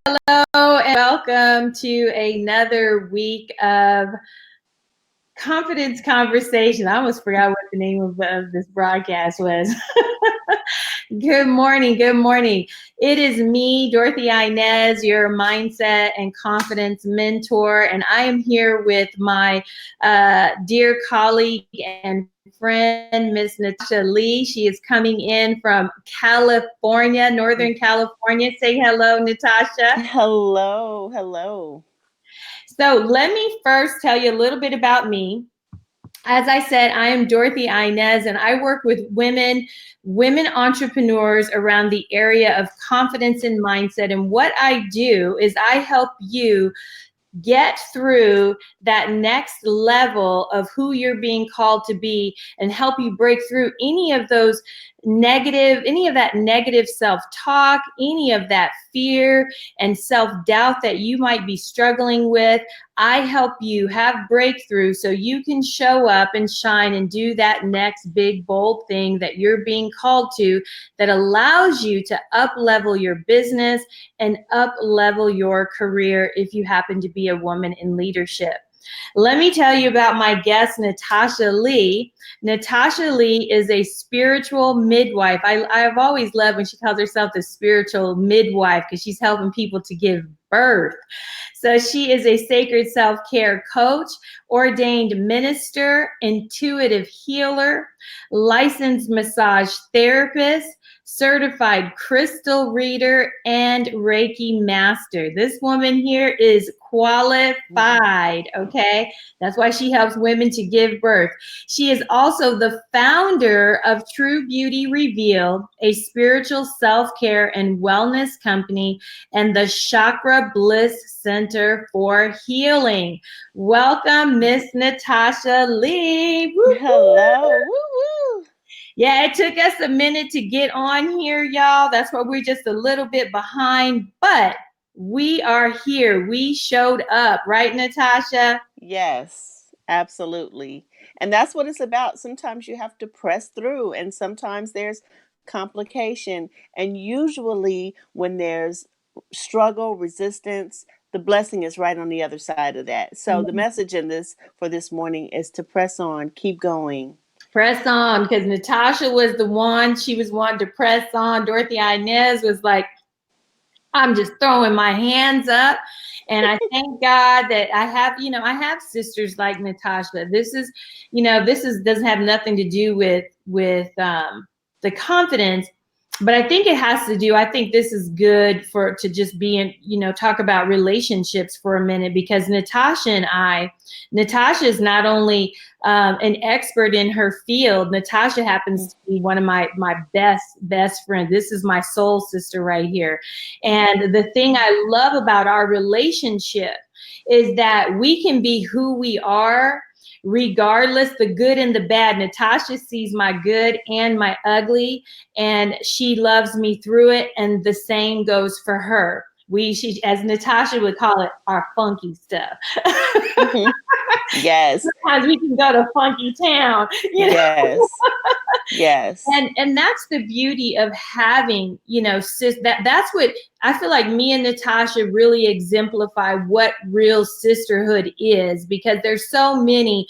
Hello, and welcome to another week of Confidence Conversation. I almost forgot what the name of this broadcast was. Good morning. Good morning. It is me, Dorothy-Inez, your mindset and confidence mentor, and I am here with my dear colleague and friend, Miss Natasha Lee. She is coming in from California, Northern California. Say hello, Natasha. Hello, hello. So let me first tell you a little bit about me. As I said, I am Dorothy-Inez, and I work with women entrepreneurs around the area of confidence and mindset. And what I do is I help you get through that next level of who you're being called to be and help you break through any of that negative self-talk, any of that fear and self-doubt that you might be struggling with. I help you have breakthrough so you can show up and shine and do that next big, bold thing that you're being called to, that allows you to up level your business and up level your career if you happen to be a woman in leadership. Let me tell you about my guest, Natasha Lee. Natasha Lee is a spiritual midwife. I've always loved when she calls herself the spiritual midwife because she's helping people to give birth. So she is a sacred self-care coach, ordained minister, intuitive healer, licensed massage therapist, certified crystal reader, and Reiki master. This woman here is qualified, okay? That's why she helps women to give birth. She is also the founder of True Beauty Revealed, a spiritual self-care and wellness company, and the Chakra Bliss Center for Healing. Welcome, Miss Natasha Lee. Woo-hoo. Hello. Woo woo. Yeah, it took us a minute to get on here, y'all. That's why we're just a little bit behind, but we are here. We showed up, right, Natasha? Yes, absolutely. And that's what it's about. Sometimes you have to press through, and sometimes there's complication. And usually, when there's struggle, resistance, the blessing is right on the other side of that. So, the message in this for this morning is to press on, keep going. Press on, because Natasha was the one. She was wanting to press on. Dorothy-Inez was like, I'm just throwing my hands up. And I thank God that I have sisters like Natasha. This doesn't have nothing to do with the confidence, but I think it has to do. I think this is good to just be in, talk about relationships for a minute, because Natasha is not only an expert in her field. Natasha happens to be one of my best friends. This is my soul sister right here. And the thing I love about our relationship is that we can be who we are regardless, the good and the bad. Natasha sees my good and my ugly, and she loves me through it. And the same goes for her. She, as Natasha would call it, our funky stuff. Yes. Sometimes we can go to funky town, Yes. Yes. And that's the beauty of having, that's what I feel like me and Natasha really exemplify what real sisterhood is, because there's so many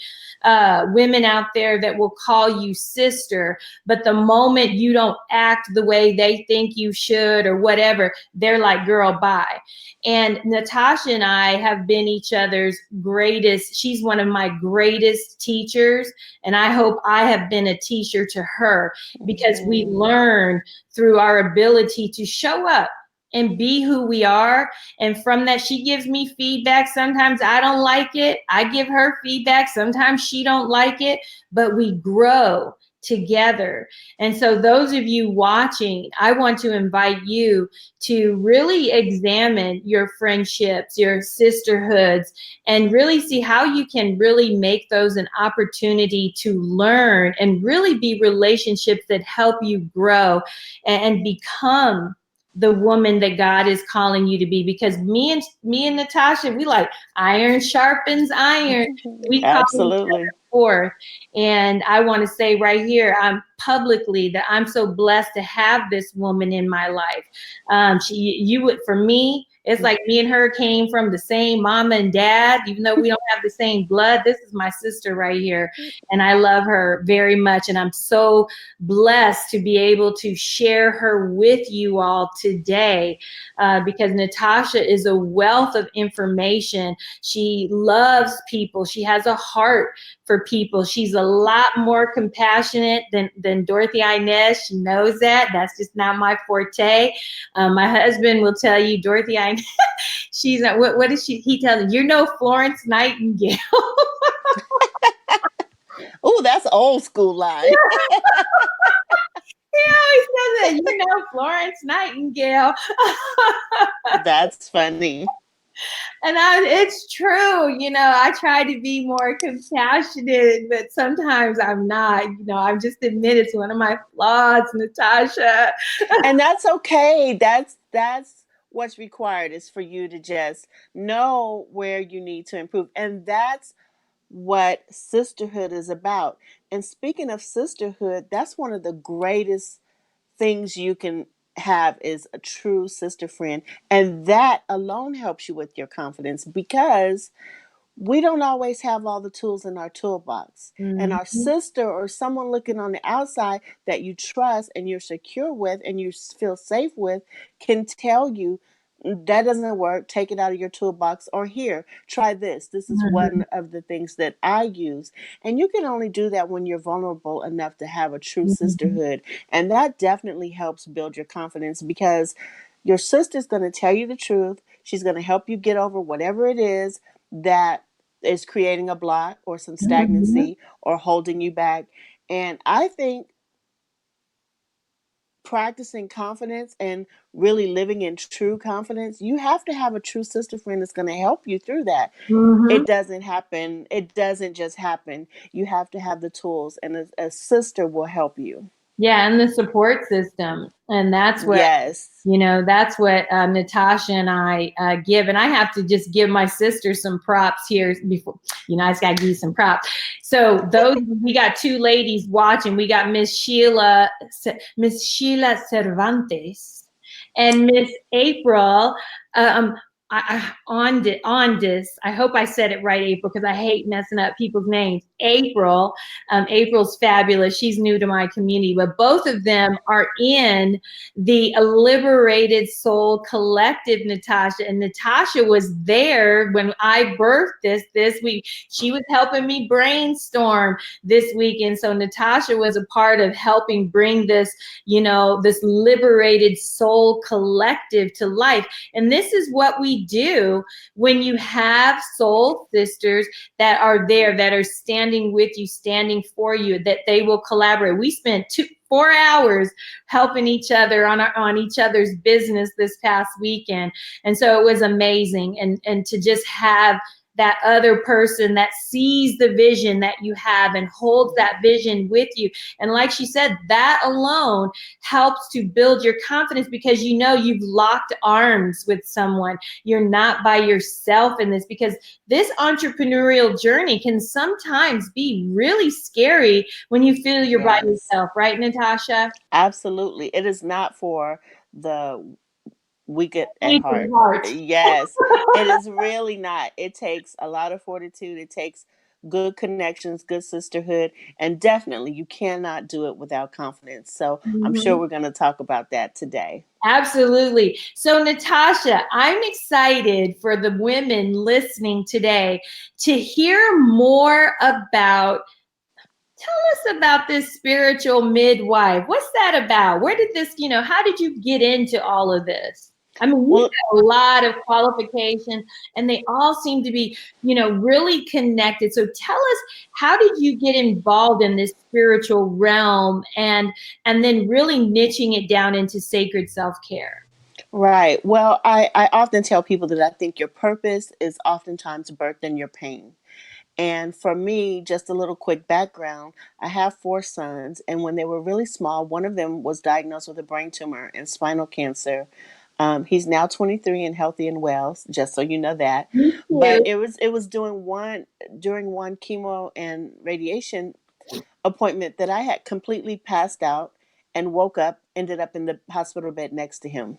women out there that will call you sister, but the moment you don't act the way they think you should or whatever, they're like, girl, bye. And Natasha and I have been each other's greatest. She's one of my greatest teachers, and I hope I have been a teacher to her, because we learn through our ability to show up and be who we are. And from that, she gives me feedback. Sometimes I don't like it. I give her feedback. Sometimes she don't like it, but we grow together. And so those of you watching, I want to invite you to really examine your friendships, your sisterhoods, and really see how you can really make those an opportunity to learn and really be relationships that help you grow and become the woman that God is calling you to be. Because me and Natasha, we like iron sharpens iron. We call each other Absolutely. forth. And I want to say right here, publicly, that I'm so blessed to have this woman in my life. For me, It's like me and her came from the same mama and dad, even though we don't have the same blood. This is my sister right here, and I love her very much. And I'm so blessed to be able to share her with you all today, because Natasha is a wealth of information. She loves people. She has a heart for people. She's a lot more compassionate than Dorothy-Inez. She knows that. That's just not my forte. My husband will tell you, Dorothy-Inez, she's what is she? He tells me, you're no Florence Nightingale. Oh, that's old school line. He always says that, you know, Florence Nightingale. That's funny. And it's true, you know, I try to be more compassionate, but sometimes I'm not, you know, I'm just admit it's one of my flaws, Natasha. And that's okay. That's what's required, is for you to just know where you need to improve. And that's what sisterhood is about. And speaking of sisterhood, that's one of the greatest things you can have, is a true sister friend. And that alone helps you with your confidence, because we don't always have all the tools in our toolbox. And our Mhm. sister or someone looking on the outside that you trust and you're secure with and you feel safe with can tell you, that doesn't work, take it out of your toolbox, or here, try this. This is one Mhm. of the things that I use. And you can only do that when you're vulnerable enough to have a true Mhm. sisterhood. And that definitely helps build your confidence, because your sister's going to tell you the truth. She's going to help you get over whatever it is that is creating a block or some Mhm. stagnancy or holding you back. And I think practicing confidence and really living in true confidence, you have to have a true sister friend that's going to help you through that. Mhm. It doesn't happen. It doesn't just happen. You have to have the tools, and a sister will help you. Yeah, and the support system. And that's what, Yes. you know, that's what Natasha and I give. And I have to just give my sister some props here before, you know, I just got to give you some props. So those, we got two ladies watching. We got Miss Sheila Cervantes and Miss April. Um, on this, I hope I said it right, April, because I hate messing up people's names. April, April's fabulous. She's new to my community, but both of them are in the Liberated Soul Collective, Natasha. And Natasha was there when I birthed this week. She was helping me brainstorm this weekend. So Natasha was a part of helping bring this, you know, this Liberated Soul Collective to life. And this is what we do when you have soul sisters that are there, that are standing with you, standing for you, that they will collaborate. We spent 4 hours helping each other on each other's business this past weekend. And so it was amazing. And to just have that other person that sees the vision that you have and holds that vision with you. And like she said, that alone helps to build your confidence, because you know you've locked arms with someone. You're not by yourself in this, because this entrepreneurial journey can sometimes be really scary when you feel you're by Yes. yourself, right, Natasha? Absolutely. It is not for the weak at Faint of heart. heart. Yes, it is really not. It takes a lot of fortitude. It takes good connections, good sisterhood, and definitely you cannot do it without confidence. So I'm sure Mhm. we're going to talk about that today. Absolutely. So, Natasha, I'm excited for the women listening today to hear more about. Tell us about this spiritual midwife. What's that about? Where did this, you know, how did you get into all of this? I mean, you've Well, got a lot of qualifications and they all seem to be, you know, really connected. So tell us, how did you get involved in this spiritual realm and then really niching it down into sacred self-care? right. Well, I often tell people that I think your purpose is oftentimes birthed in your pain. And for me, just a little quick background, I have four sons, and when they were really small, one of them was diagnosed with a brain tumor and spinal cancer. He's now 23 and healthy and well, just so you know that. Me But too. it was during one chemo and radiation appointment that I had completely passed out and woke up, ended up in the hospital bed next to him.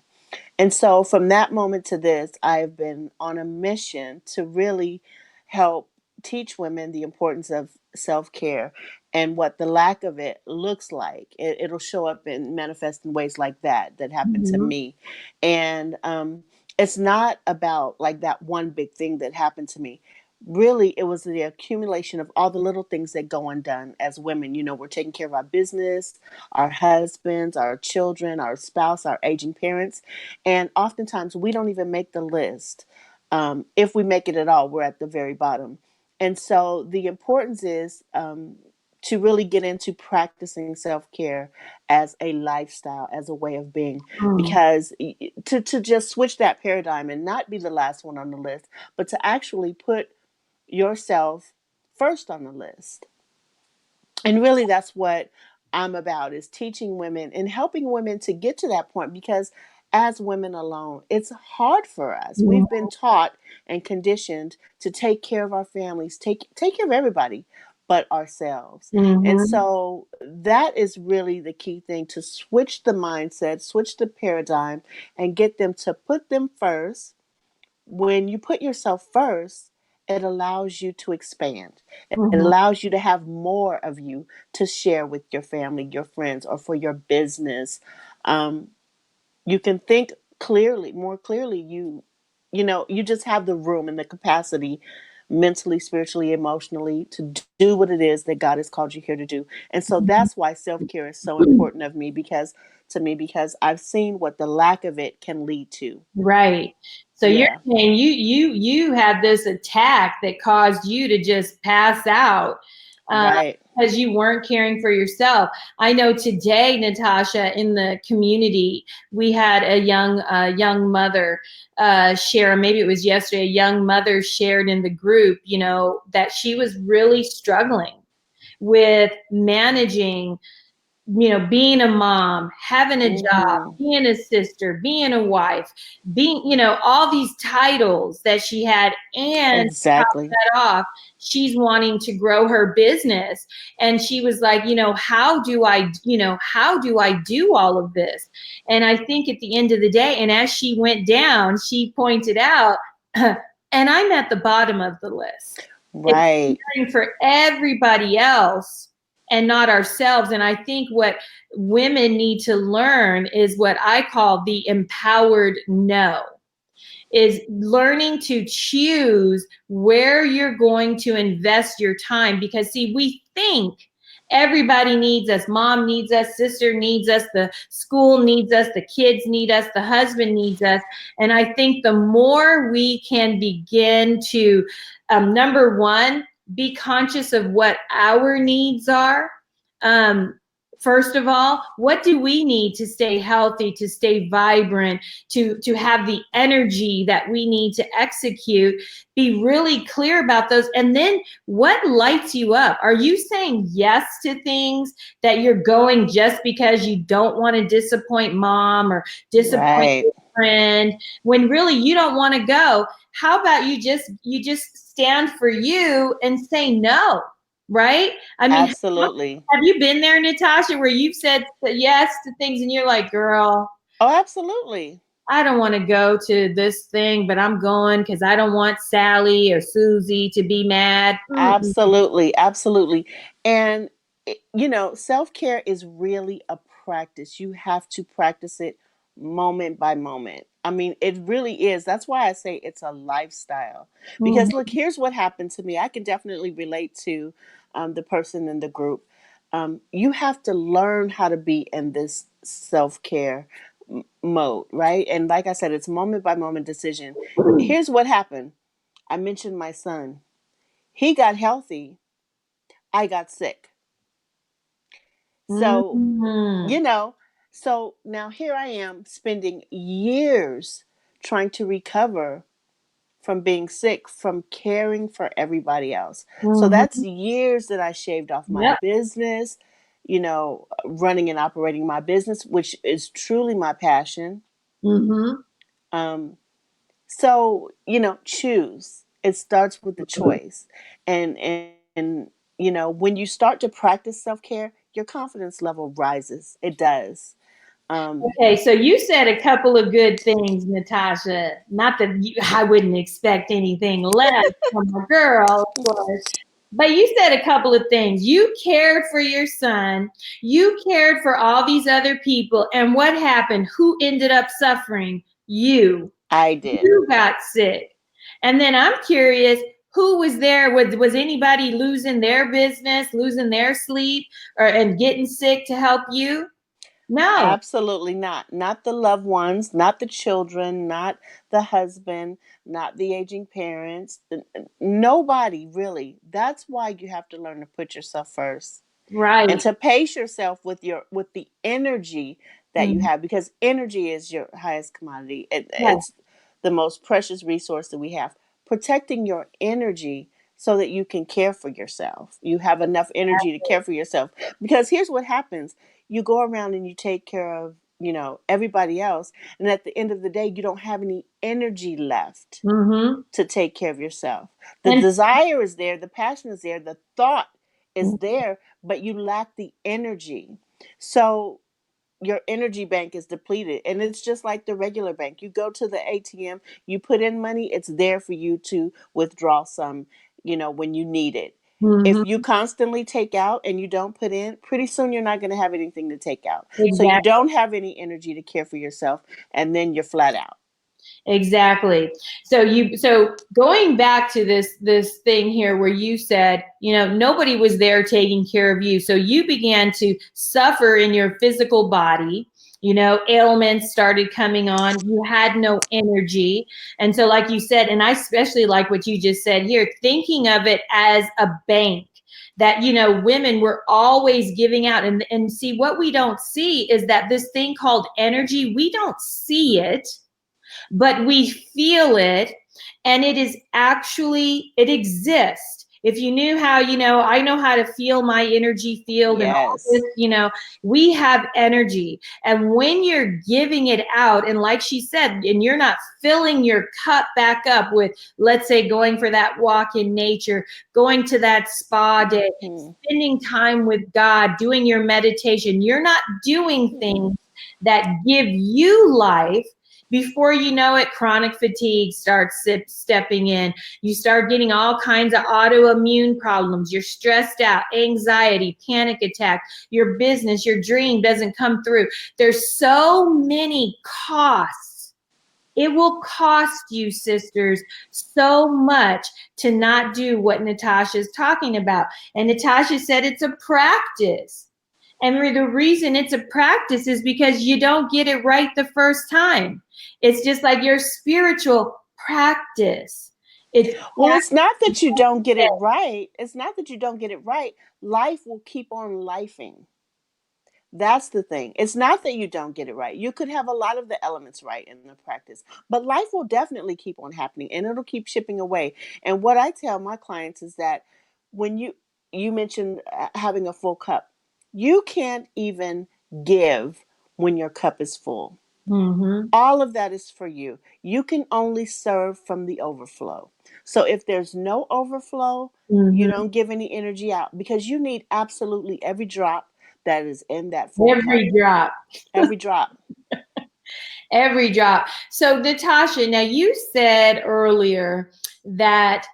And so from that moment to this, I've been on a mission to really help teach women the importance of self care and what the lack of it looks like. It'll show up and manifest in ways like that happened to Mhm. me. And it's not about like that one big thing that happened to me. Really, it was the accumulation of all the little things that go undone as women. You know, we're taking care of our business, our husbands, our children, our spouse, our aging parents, and oftentimes we don't even make the list. If we make it at all, we're at the very bottom. And so the importance is to really get into practicing self care as a lifestyle, as a way of being, Mm. because to just switch that paradigm and not be the last one on the list, but to actually put yourself first on the list. And really that's what I'm about, is teaching women and helping women to get to that point, because as women alone, it's hard for us. We've been taught and conditioned to take care of our families, take care of everybody but ourselves. And Mhm. so that is really the key thing, to switch the mindset, switch the paradigm, and get them to put them first. When you put yourself first, it allows you to expand. It Mhm. allows you to have more of you to share with your family, your friends, or for your business. Um, you can think clearly, more clearly. You know, you just have the room and the capacity, mentally, spiritually, emotionally, to do what it is that God has called you here to do. And so that's why self-care is so important of me, because to me, because I've seen what the lack of it can lead to. Right. So you're Yeah. saying you had this attack that caused you to just pass out uh, Right. because you weren't caring for yourself. I know today, Natasha, in the community, we had a young mother share. Maybe it was yesterday. A young mother shared in the group, you know, that she was really struggling with managing, you know, being a mom, having a job, Hmm. being a sister, being a wife, being, you know, all these titles that she had. And to top Exactly. that off, she's wanting to grow her business. And she was like, you know, how do I do all of this? And I think at the end of the day, and as she went down, she pointed out, and I'm at the bottom of the list. It's Right. caring for everybody else and not ourselves. And I think what women need to learn is what I call the empowered no, is learning to choose where you're going to invest your time. Because see, we think everybody needs us. Mom needs us, sister needs us, the school needs us, the kids need us, the husband needs us. And I think the more we can begin to, number one, be conscious of what our needs are. um, First of all, what do we need to stay healthy, to stay vibrant, to have the energy that we need to execute? Be really clear about those. And then what lights you up? Are you saying yes to things that you're going just because you don't want to disappoint mom or disappoint Right. your friend, when really you don't want to go? How about you just stand for you and say no, right? I mean, Absolutely. have you been there, Natasha, where you've said yes to things and you're like, girl, Oh, absolutely. I don't want to go to this thing, but I'm going because I don't want Sally or Susie to be mad. Mm-mm. Absolutely. Absolutely. And, you know, self care is really a practice. You have to practice it moment by moment. I mean, it really is. That's why I say it's a lifestyle. Because, look, Mhm. here's what happened to me. I can definitely relate to the person in the group. You have to learn how to be in this self care mode, right? And like I said, it's moment by moment decision. Here's what happened. I mentioned my son. He got healthy. I got sick. So, Mhm. you know, so now here I am spending years trying to recover from being sick, from caring for everybody else. So that's Mhm. years that I shaved off my Yep. business, you know, running and operating my business, which is truly my passion. Mhm. Um, So, you know, choose. It starts with the choice. And you know, when you start to practice self-care, your confidence level rises. It does. Um, Okay, so you said a couple of good things, Natasha. Not that I wouldn't expect anything less from a girl, of course. But you said a couple of things. You cared for your son. You cared for all these other people. And what happened? Who ended up suffering? You. I did. You got sick. And then I'm curious, who was there? Was anybody losing their business, losing their sleep, or and getting sick to help you? No. Absolutely not. Not the loved ones, not the children, not the husband, not the aging parents. Nobody really. That's why you have to learn to put yourself first and Right. to pace yourself with the energy that you Mm. have, because energy is your highest commodity. Yeah. It's the most precious resource that we have. Protecting your energy so that you can care for yourself. You have enough energy to care for yourself, because here's what happens. You go around and you take care of, everybody else, and at the end of the day you don't have any energy left Mm-hmm. to take care of yourself. The And desire is there, the passion is there, the thought is there, but you lack the energy. So your energy bank is depleted. And it's just like the regular bank. You go to the ATM, you put in money, it's there for you to withdraw some, when you need it. If mm-hmm. you constantly take out and you don't put in, pretty soon you're not going to have anything to take out. So you Exactly. don't have any energy to care for yourself, and then you're flat out. Exactly. So going back to this thing here where you said, nobody was there taking care of you. So you began to suffer in your physical body. Ailments started coming on. You had no energy. And so like you said, and I especially like what you just said here, thinking of it as a bank that women were always giving out, and see, what we don't see is that this thing called energy, we don't see it, but we feel it, and it exists. If you knew how, I know how to feel my energy field and all this, Yes. we have energy. And when you're giving it out, and like she said, and you're not filling your cup back up with, let's say, going for that walk in nature, going to that spa day, Hmm. spending time with God, doing your meditation, you're not doing things that give you life. Before you know it, chronic fatigue starts stepping in. You start getting all kinds of autoimmune problems. You're stressed out, anxiety, panic attack, your business, your dream doesn't come through. There's so many costs. It will cost you, sisters, so much to not do what Natasha is talking about. And Natasha said it's a practice. And the reason it's a practice is because you don't get it right the first time. It's just like your spiritual practice. It's Well, it's not that you don't get it right. It's not that you don't get it right. Life will keep on lifing. That's the thing. It's not that you don't get it right. You could have a lot of the elements right in the practice, but life will definitely keep on happening, and it'll keep chipping away. And what I tell my clients is that when you mentioned having a full cup, you can't even give when your cup is full. mm-hmm, All of that is for you. You can only serve from the overflow. So if there's no overflow, you mm-hmm. don't give any energy out, because you need absolutely every drop that is in that full cup. Every drop. Every drop. Every drop. So Natasha, now you said earlier that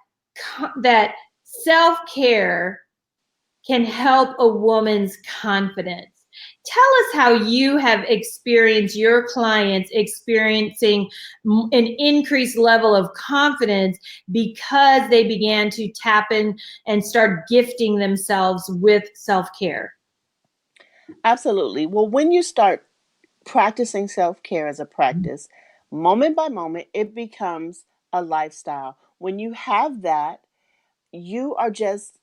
that self-care can help a woman's confidence. Tell us how you have experienced your clients experiencing an increased level of confidence because they began to tap in and start gifting themselves with self-care. Absolutely. Well, when you start practicing self care as a practice, moment by moment, it becomes a lifestyle. When you have that, you are just,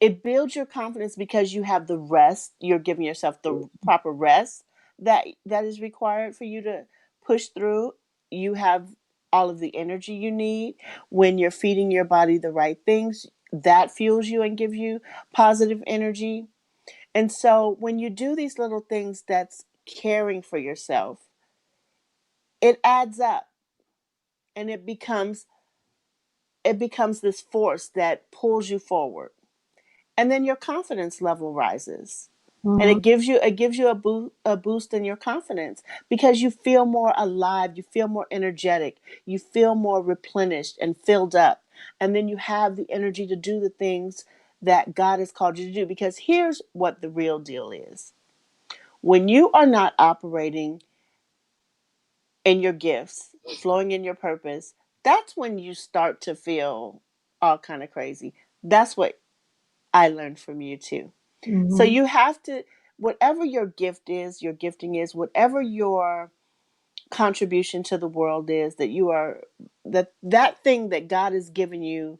it builds your confidence because you have the rest. You're giving yourself the proper rest that is required for you to push through. You have all of the energy you need. When you're feeding your body the right things, that fuels you and gives you positive energy. And so when you do these little things that's caring for yourself, it adds up, and it becomes this force that pulls you forward. And then your confidence level rises. And Mhm. it gives you a boost in your confidence because you feel more alive, you feel more energetic, you feel more replenished and filled up, and then you have the energy to do the things that God has called you to do. Because here's what the real deal is: when you are not operating in your gifts, flowing in your purpose, that's when you start to feel all kind of crazy. That's what I learned from you too. So Mhm. you have to, whatever your gift is, your gifting is, whatever your contribution to the world is, that you are, that thing that God has given you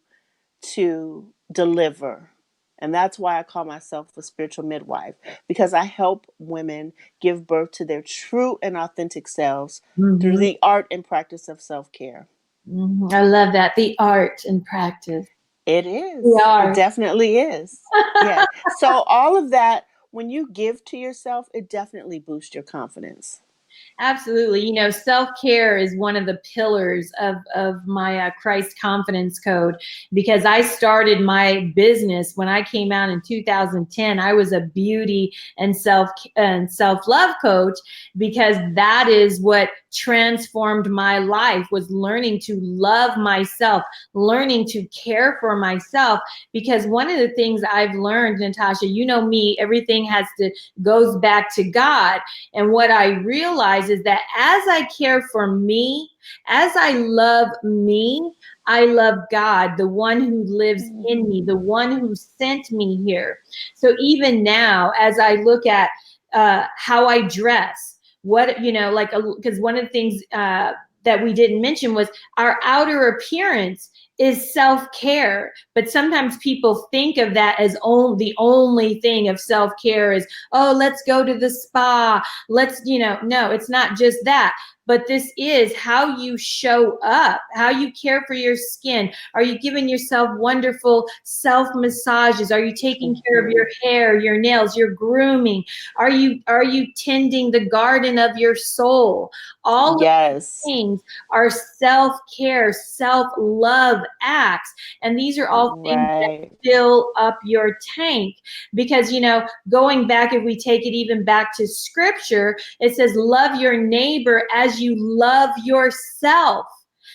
to deliver. And that's why I call myself a spiritual midwife, because I help women give birth to their true and authentic selves through Mhm. the art and practice of self-care. Mhm. I love that. The art and practice. It The is. It art. definitely is. Yeah. So all of that, when you give to yourself, it definitely boosts your confidence. Absolutely. You know, self-care is one of the pillars of my Christ Confidence Code, because I started my business when I came out in 2010. I was a beauty and self-love coach, because that is what transformed my life, was learning to love myself, learning to care for myself. Because one of the things I've learned, Natasha, you know me, everything goes back to God. And what I realize is that as I care for me, as I love God, the one who lives in me, Mm-hmm. the one who sent me here. So even now, as I look at how I dress, what, you know, like, because one of the things that we didn't mention was our outer appearance is self-care. But sometimes people think of that as the only thing of self-care is, oh, let's go to the spa, let's, you know, no, it's not just that. But this is how you show up, how you care for your skin. Are you giving yourself wonderful self massages? Are you taking care of Mm-hmm. your hair, your nails, your grooming? Are you tending the garden of your soul? All of these Yes. things are self-care, self-love acts. And these are all things that Right. fill up your tank. Because, you know, going back, if we take it even back to scripture, it says, love your neighbor as you love yourself.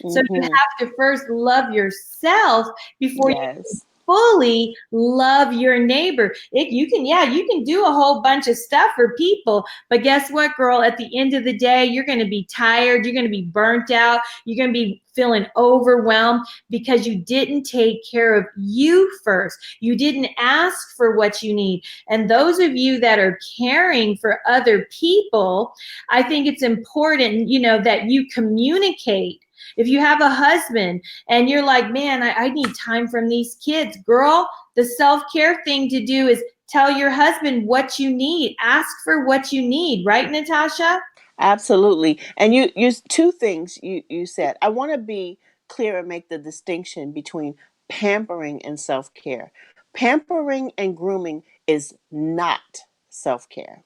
So you Mm-hmm. have to first love yourself before you Yes. fully love your neighbor. You can, yeah, you can do a whole bunch of stuff for people, but guess what, girl? At the end of the day, you're going to be tired. You're going to be burnt out. You're going to be feeling overwhelmed because you didn't take care of you first. You didn't ask for what you need. And those of you that are caring for other people, I think it's important, you know, that you communicate. If you have a husband and you're like, man, I need time from these kids, girl, the self-care thing to do is tell your husband what you need. Ask for what you need, right, Natasha? Absolutely. And you two things you said. I want to be clear and make the distinction between pampering and self-care. Pampering and grooming is not self-care.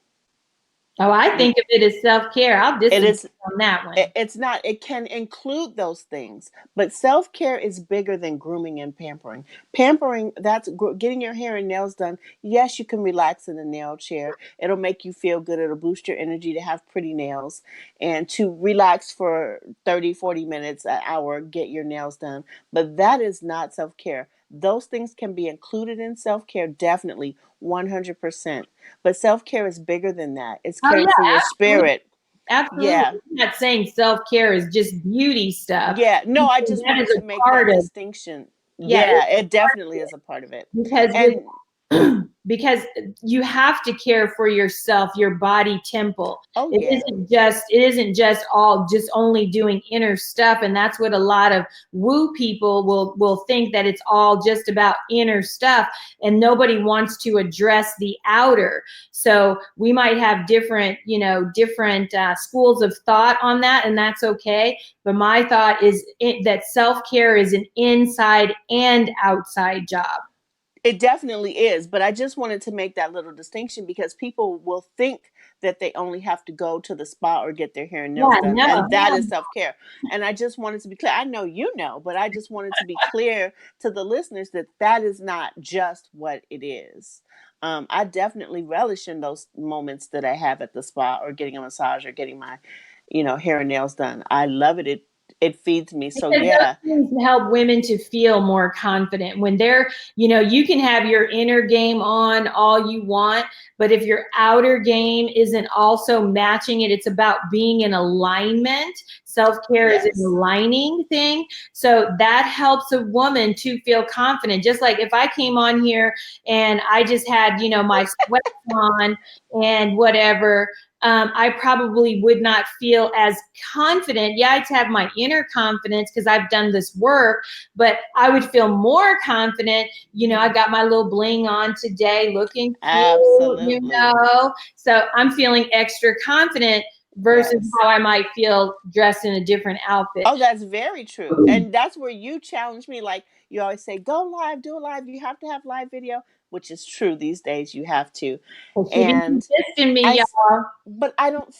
Oh, I think of it as self-care. I'll It disagree is on that one. it's not. It can include those things, but self-care is bigger than grooming and pampering. Pampering, that's getting your hair and nails done. Yes, you can relax in a nail chair. It'll make you feel good. It'll boost your energy to have pretty nails and to relax for 30, 40 minutes, an hour, get your nails done. But that is not self-care. Those things can be included in self-care, definitely, 100%. But self-care is bigger than that. It's Oh caring for your yeah, absolutely. spirit. Absolutely. Yeah. I'm not saying self-care is just beauty stuff. Yeah. No, I just That is wanted to a make part that of, distinction. yeah, Yeah, it definitely is a part of it. because with And because you have to care for yourself, your body temple. oh it yeah. isn't just it isn't just all just only doing inner stuff. And that's what a lot of woo people will think, that it's all just about inner stuff, and nobody wants to address the outer. So we might have different, you know, different schools of thought on that, and that's okay. But my thought is that self-care is an inside and outside job. It definitely is, but I just wanted to make that little distinction because people will think that they only have to go to the spa or get their hair and nails Yeah, done. no, And that is no. self-care. And I just wanted to be clear. I know you know, but I just wanted to be clear to the listeners that that is not just what it is. I definitely relish in those moments that I have at the spa or getting a massage or getting my, hair and nails done. I love it. It feeds me. So Because those yeah, things help women to feel more confident when they're, you can have your inner game on all you want, but if your outer game isn't also matching it, it's about being in alignment. Self-care is an yes, aligning thing. So that helps a woman to feel confident. Just like if I came on here and I just had, my sweats on and whatever, I probably would not feel as confident. Yeah, I'd have my inner confidence because I've done this work, but I would feel more confident. I got my little bling on today, looking absolutely. cute. So I'm feeling extra confident versus Yes. how I might feel dressed in a different outfit. Oh, that's very true. And that's where you challenge me. Like you always say, go live, do a live. You have to have live video, which is true these days. You have to. So she be And resisting me, I, y'all. but I don't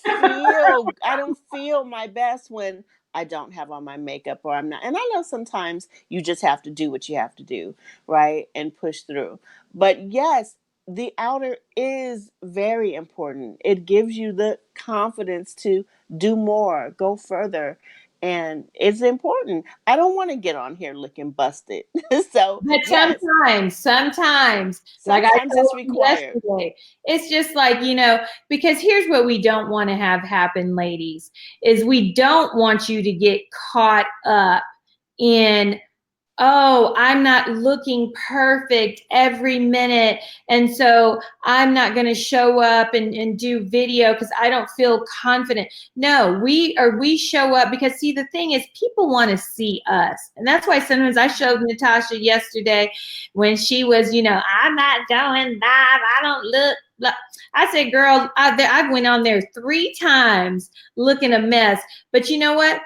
feel my best when I don't have on my makeup or I'm not. And I know sometimes you just have to do what you have to do, right? And push through. But yes, the outer is very important. It gives you the confidence to do more, go further. And it's important. I don't want to get on here looking busted. So, But yes, sometimes, like I sometimes told it's you required. yesterday, it's just like, because here's what we don't want to have happen, ladies, is we don't want you to get caught up in, oh, I'm not looking perfect every minute. And so I'm not going to show up and do video because I don't feel confident. No, we show up because see, the thing is people want to see us. And that's why sometimes I showed Natasha yesterday when she was, I'm not going live. I don't look. I said, girl, I went on there 3 times looking a mess. But you know what?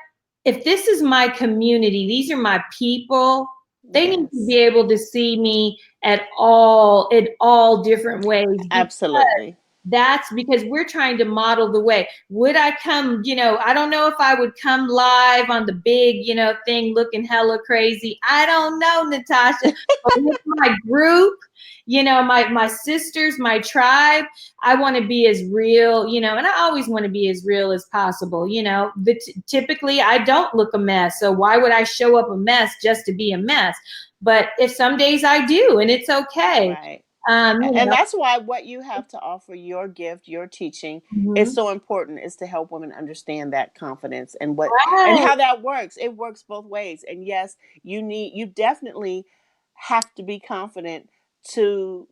If this is my community, these are my people, they need to be Yes, able to see me in all different ways because absolutely. that's because we're trying to model the way. Would I come, I don't know if I would come live on the big, thing looking hella crazy. I don't know, Natasha. But with my group, my sisters, my tribe, I want to be as real, and I always want to be as real as possible, but typically I don't look a mess. So why would I show up a mess just to be a mess? But if some days I do, and it's okay. Right. Um, you And know, that's why what you have to offer, your gift, your teaching, is mhm. so important, is to help women understand that confidence and what and Right. how that works. It works both ways. And yes, you definitely have to be confident to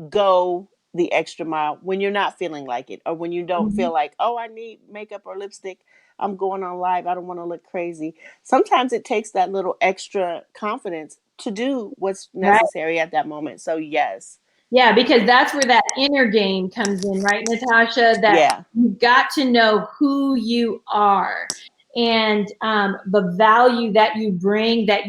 go the extra mile when you're not feeling like it, or when you don't Mhm. feel like, oh, I need makeup or lipstick, I'm going on live, I don't want to look crazy. Sometimes it takes that little extra confidence to do what's Right. necessary at that moment. So yes. Yeah, because that's where that inner game comes in, right, Natasha? That Yeah, you've got to know who you are and the value that you bring, that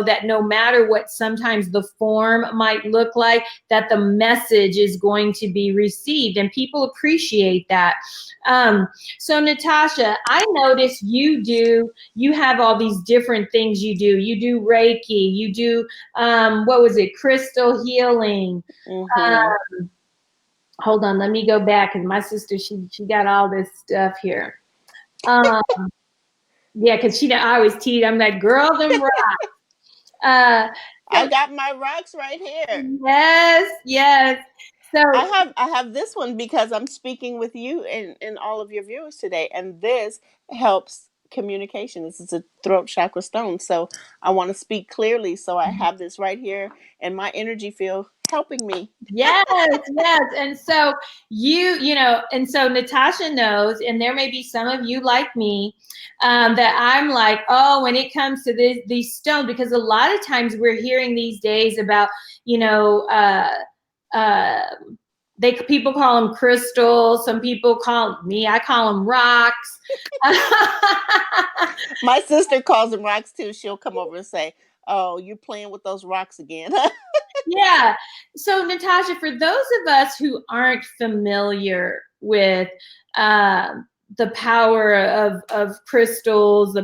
that no matter what sometimes the form might look like, that the message is going to be received and people appreciate that. Um, so Natasha, I notice you have all these different things you do. You do Reiki, you do, what was it, crystal healing. mm-hmm. Hold on, let me go back because my sister, she got all this stuff here. Um, yeah, because I always tease. I'm like, girl, them rock. Uh, I so got my rocks right here. yes, yes. So I have this one because I'm speaking with you and all of your viewers today, and this helps communication. This is a throat chakra stone, so I want to speak clearly. So I have this right here, and my energy field helping me. yes, yes. And so and so Natasha knows, and there may be some of you like me, that I'm like, oh, when it comes to these stones, because a lot of times we're hearing these days about, you know, uh, people call them crystals. Some people I call them rocks. My sister calls them rocks too. She'll come over and say, "Oh, you're playing with those rocks again." Yeah. So, Natasha, for those of us who aren't familiar with the power of crystals,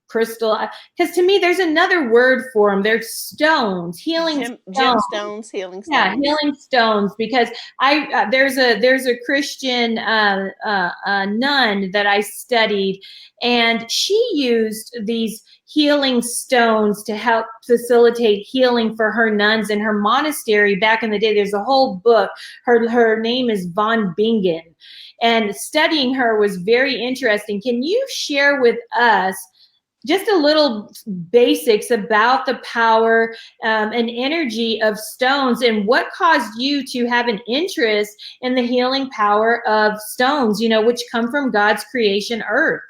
crystal, because to me, there's another word for them. They're stones, healing stones. Gemstones, healing Yeah, stones. healing stones. Because there's a Christian nun that I studied, and she used these healing stones to help facilitate healing for her nuns in her monastery back in the day. There's a whole book. Her name is Von Bingen, and studying her was very interesting. Can you share with us just a little basics about the power and energy of stones, and what caused you to have an interest in the healing power of stones, which come from God's creation, earth?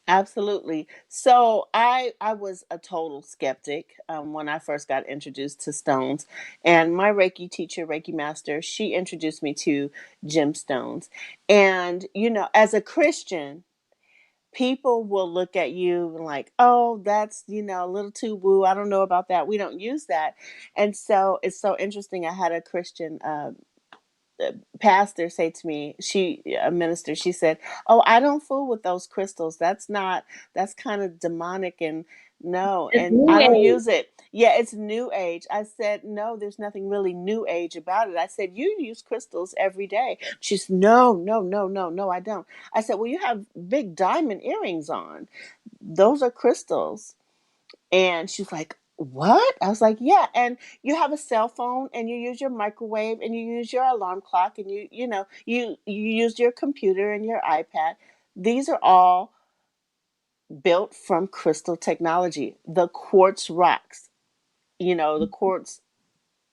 Absolutely. So I was a total skeptic when I first got introduced to stones, and my Reiki teacher, Reiki master, she introduced me to gemstones. And as a Christian, people will look at you like, oh, that's a little too woo. I don't know about that. We don't use that. And so it's so interesting. I had a Christian pastor say to me, a minister, she said, oh, I don't fool with those crystals. That's kind of demonic, and no, It's and new I don't age. use it. Yeah, it's new age. I said, no, there's nothing really new age about it. I said, you use crystals every day. She's, no, no, no, no, no, I don't. I said, well, you have big diamond earrings on. Those are crystals. And she's like, what? I was like, yeah. And you have a cell phone, and you use your microwave, and you use your alarm clock, and you use your computer and your iPad. These are all built from crystal technology. The quartz rocks, the quartz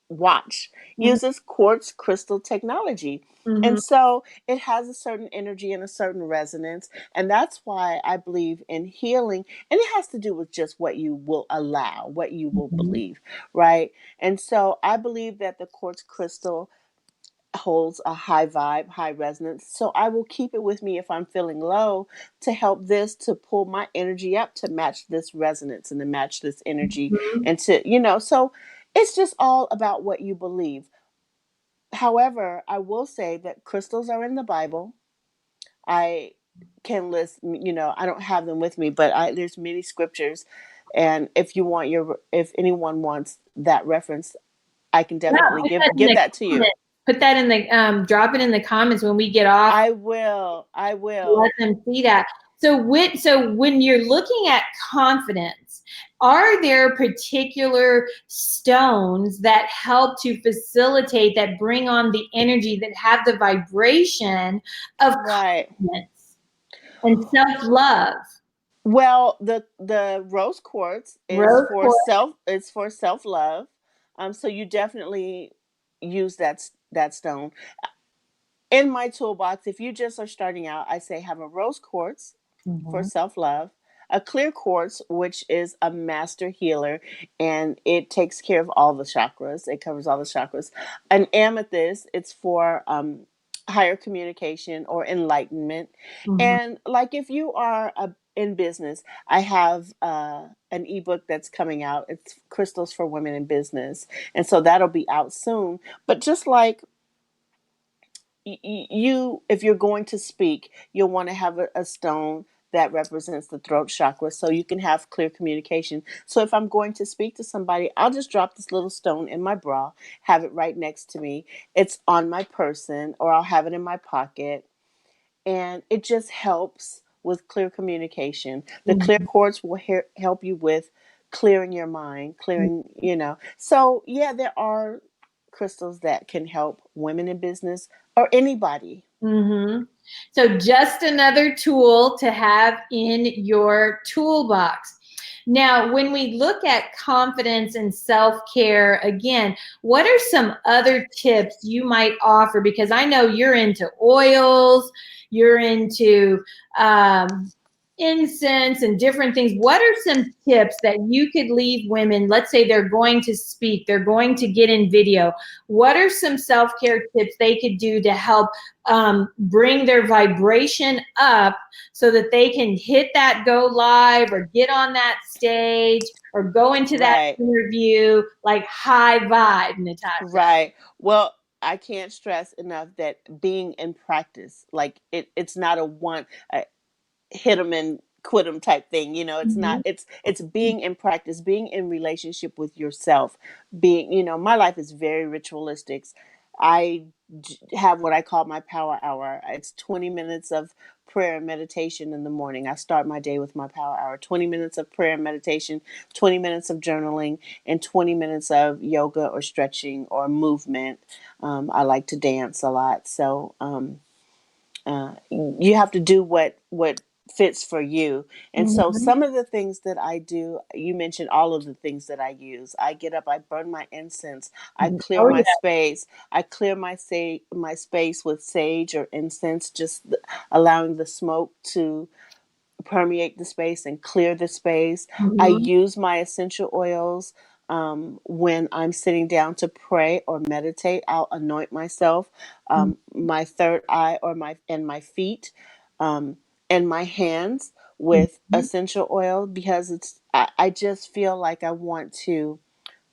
watch uses quartz crystal technology. Mm-hmm. And so it has a certain energy and a certain resonance. And that's why I believe in healing. And it has to do with just what you will allow, what you will Mm-hmm. believe, right? And so I believe that the quartz crystal holds a high vibe, high resonance. So I will keep it with me if I'm feeling low, to help this to pull my energy up to match this resonance and to match this energy, and so it's just all about what you believe. However, I will say that crystals are in the Bible. I can list, I don't have them with me, but there's many scriptures, and if anyone wants that reference, I can Yeah, definitely put that in give the that to you. comments. Put that in the drop it in the comments when we get off. I will. I Let will. them see that. So when you're looking at confidence, are there particular stones that help to facilitate, that bring on the energy, that have the vibration of Right. confidence and self-love? Well, the rose quartz is Rose for quartz. self love. So you definitely use that stone in my toolbox. If you just are starting out, I say have a rose quartz for Mhm. self love, a clear quartz, which is a master healer, and it takes care of all the chakras. It covers all the chakras. An amethyst, it's for higher communication or enlightenment. Mhm. And like if you are in business, I have an ebook that's coming out. It's Crystals for Women in Business, and so that'll be out soon. But just like if you're going to speak, you'll want to have a stone that represents the throat chakra, so you can have clear communication. So if I'm going to speak to somebody, I'll just drop this little stone in my bra, have it right next to me. It's on my person, or I'll have it in my pocket, and it just helps with clear communication. The clear Mhm. quartz will help you with clearing your mind, so yeah, there are crystals that can help women in business, or anybody. Mm-hmm. So just another tool to have in your toolbox. Now, when we look at confidence and self-care, again, what are some other tips you might offer? Because I know you're into oils, you're into incense and different things. What are some tips that you could leave women? Let's say they're going to speak, they're going to get in video. What are some self-care tips they could do to help bring their vibration up so that they can hit that go live or get on that stage or go into that Right. interview like high vibe, Natasha? Right. Well, I can't stress enough that being in practice, like it's not a one hit them and quit them type thing. It's not. Mhm. It's being in practice, being in relationship with yourself. Being, my life is very ritualistic. I have what I call my power hour. It's 20 minutes of prayer and meditation in the morning. I start my day with my power hour. 20 minutes of prayer and meditation, 20 minutes of journaling, and 20 minutes of yoga or stretching or movement. I like to dance a lot, so you have to do what fits for you. And so Mhm. some of the things that I do, you mentioned all of the things that I use. I get up, I burn my incense, I clear Oh my yeah. space, I clear my space with sage or incense, just allowing the smoke to permeate the space and clear the space. I Mhm. use my essential oils when I'm sitting down to pray or meditate. I'll anoint myself, my third eye or my feet, um, and my hands with Mhm. essential oil because I just feel like I want to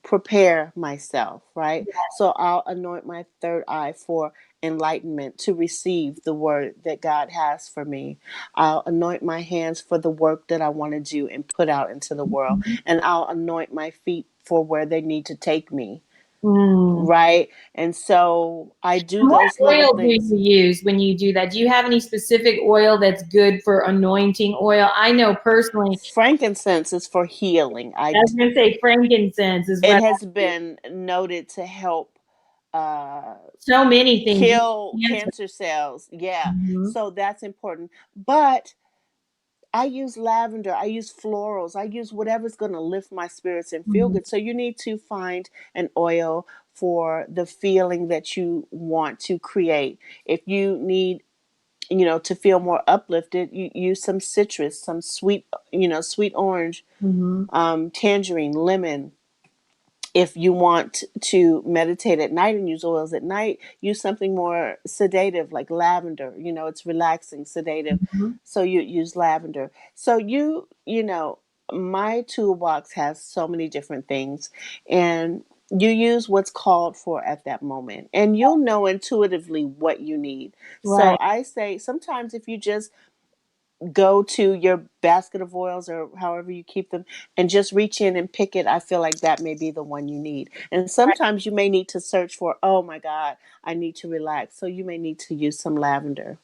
prepare myself, right? So I'll anoint my third eye for enlightenment to receive the word that God has for me. I'll anoint my hands for the work that I want to do and put out into the world. And I'll anoint my feet for where they need to take me, Mm. right? And so I do And what those little oil do things. you use when you do that? Do you have any specific oil that's good for anointing oil? I know personally, Frankincense is for healing. I was going to say frankincense is It what has been noted to help uh, so many things. kill Cancer. cancer cells. Yeah. Mhm. So that's important. But I use lavender, I use florals, I use whatever's going to lift my spirits and feel Mhm. good. So you need to find an oil for the feeling that you want to create. If you need, to feel more uplifted, you use some citrus, some sweet, sweet orange, Mhm. tangerine, lemon. If you want to meditate at night and use oils at night, use something more sedative like lavender. It's relaxing, sedative. Mhm. So you use lavender. So my toolbox has so many different things, and you use what's called for at that moment, and you'll know intuitively what you need. So Right. I say sometimes if you just go to your basket of oils or however you keep them and just reach in and pick it, I feel like that may be the one you need. And sometimes you may need to search for, oh my God, I need to relax. So you may need to use some lavender.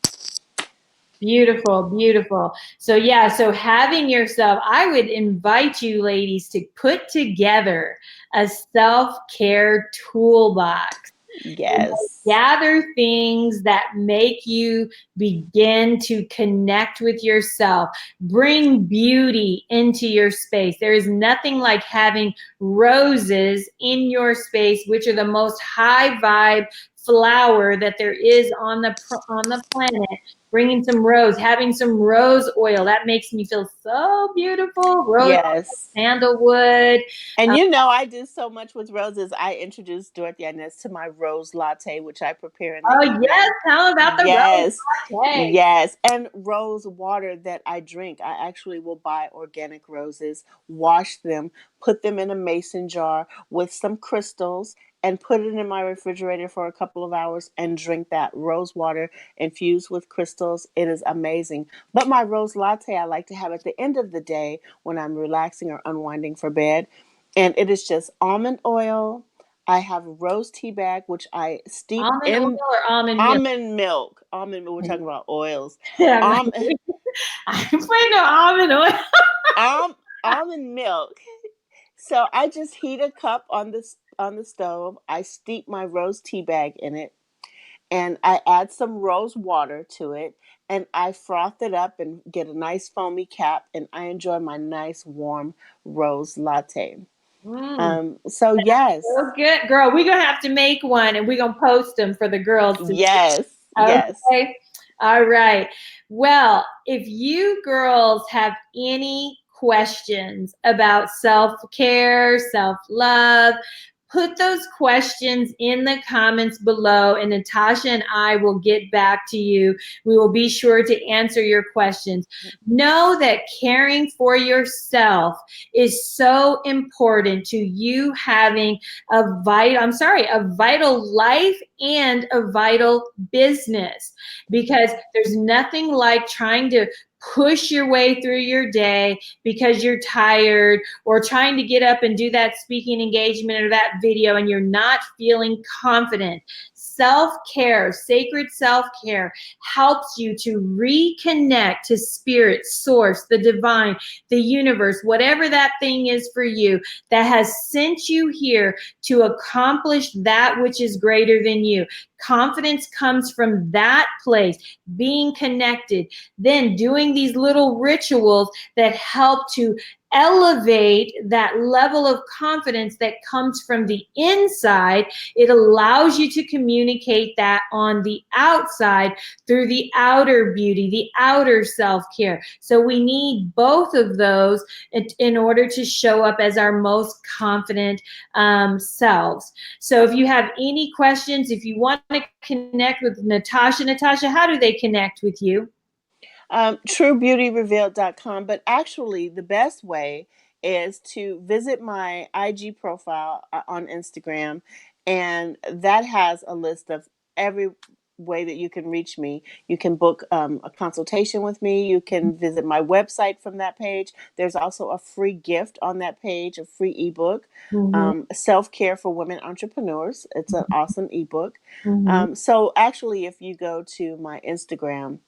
Beautiful, beautiful. So yeah, so having yourself, I would invite you ladies to put together a self-care toolbox. Yes. Gather things that make you begin to connect with yourself. Bring beauty into your space. There is nothing like having roses in your space, which are the most high vibe flower that there is on the planet. Bringing some rose, having some rose oil, that makes me feel so beautiful. Rose, Yes. sandalwood. And I do so much with roses. I introduced Dorothy-Inez to my rose latte, which I prepare in the Oh yes, evening. tell about the Yes, rose latte. yes. And rose water that I drink. I actually will buy organic roses, wash them, put them in a mason jar with some crystals, and put it in my refrigerator for a couple of hours and drink that rose water infused with crystals. It is amazing. But my rose latte, I like to have at the end of the day when I'm relaxing or unwinding for bed. And it is just almond oil. I have a rose tea bag, which I steep Almond oil in or almond milk? almond milk. Almond milk. We're talking about oils. Yeah, I'm Um, like, I'm putting no almond oil. almond milk. So I just heat a cup on the stove. I steep my rose tea bag in it, and I add some rose water to it, and I froth it up and get a nice foamy cap, and I enjoy my nice warm rose latte. Mm, So yes, so good, girl. We're gonna have to make one, and we're gonna post them for the girls to see. yes, yes. Okay. All right. Well, if you girls have any questions about self-care, self-love, put those questions in the comments below, and Natasha and I will get back to you. We will be sure to answer your questions. Know that caring for yourself is so important to you having a vital life and a vital business, because there's nothing like trying to push your way through your day because you're tired, or trying to get up and do that speaking engagement or that video and you're not feeling confident. Self-care, sacred self-care, helps you to reconnect to spirit, source, the divine, the universe, whatever that thing is for you that has sent you here to accomplish that which is greater than you. Confidence comes from that place, being connected, then doing these little rituals that help to elevate that level of confidence that comes from the inside. It allows you to communicate that on the outside through the outer beauty, the outer self-care. So we need both of those in order to show up as our most confident selves. So if you have any questions, if you want to connect with Natasha, how do they connect with you? TrueBeautyRevealed.com, but actually the best way is to visit my IG profile on Instagram, and that has a list of every way that you can reach me. You can book a consultation with me. You can visit my website from that page. There's also a free gift on that page, a free ebook, Self-Care for Women Entrepreneurs. It's an awesome ebook. So actually, if you go to my Instagram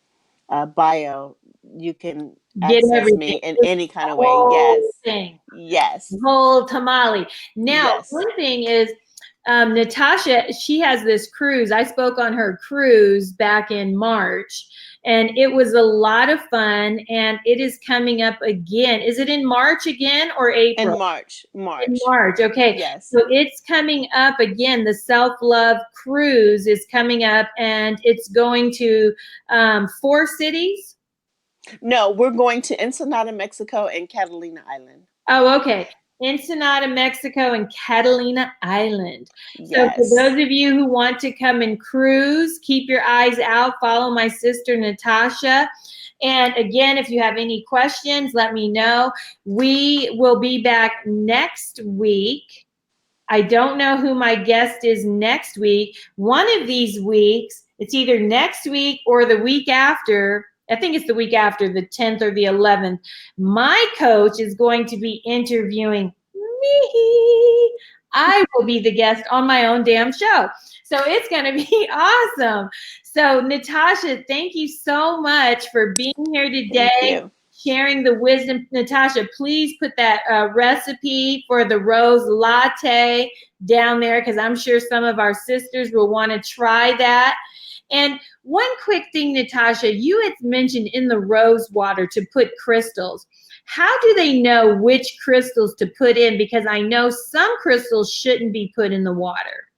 bio, you can Get access me everything. in It's any kind the of way. whole Yes. thing. Yes. The whole tamale. Now, Yes. one thing is, Natasha, she has this cruise. I spoke on her cruise back in March, and it was a lot of fun, and it is coming up again. Is it in March again or In April? March. In March, okay. Yes. So it's coming up again. The Self-Love Cruise is coming up, and it's going to 4 cities. No, we're going to Ensenada, Mexico, and Catalina Island. Oh, okay. Ensenada, Mexico, and Catalina Island. So for Yes. those of you who want to come and cruise, keep your eyes out. Follow my sister, Natasha. And again, if you have any questions, let me know. We will be back next week. I don't know who my guest is next week. One of these weeks, it's either next week or the week after. I think it's the week after, the 10th or the 11th. My coach is going to be interviewing me. I will be the guest on my own damn show. So it's going to be awesome. So Natasha, thank you so much for being here Thank today, you. sharing the wisdom. Natasha, please put that recipe for the rose latte down there, because I'm sure some of our sisters will want to try that. And one quick thing, Natasha, you had mentioned in the rose water to put crystals. How do they know which crystals to put in? Because I know some crystals shouldn't be put in the water.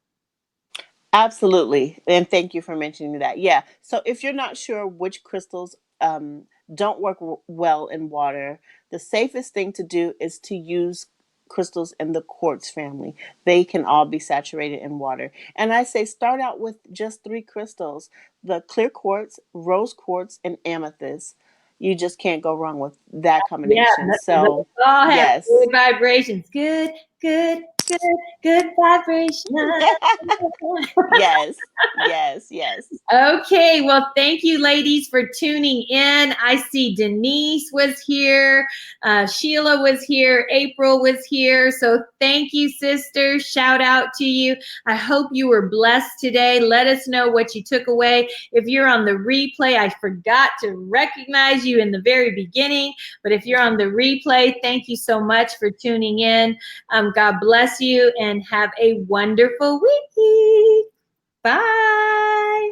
Absolutely. And thank you for mentioning that. Yeah. So if you're not sure which crystals don't work well in water, the safest thing to do is to use crystals in the quartz family. They can all be saturated in water. And I say start out with just 3 crystals: the clear quartz, rose quartz, and amethyst. You just can't go wrong with that Yeah, combination. those So, all have yes. good vibrations. Good, good, good, good vibrations. Yes. Yes. Yes. Okay, well, thank you, ladies, for tuning in. I see Denise was here, Sheila was here, April was here. So thank you, sisters. Shout out to you. I hope you were blessed today. Let us know what you took away. If you're on the replay, I forgot to recognize you in the very beginning, but if you're on the replay, thank you so much for tuning in. God bless you and have a wonderful week. Bye.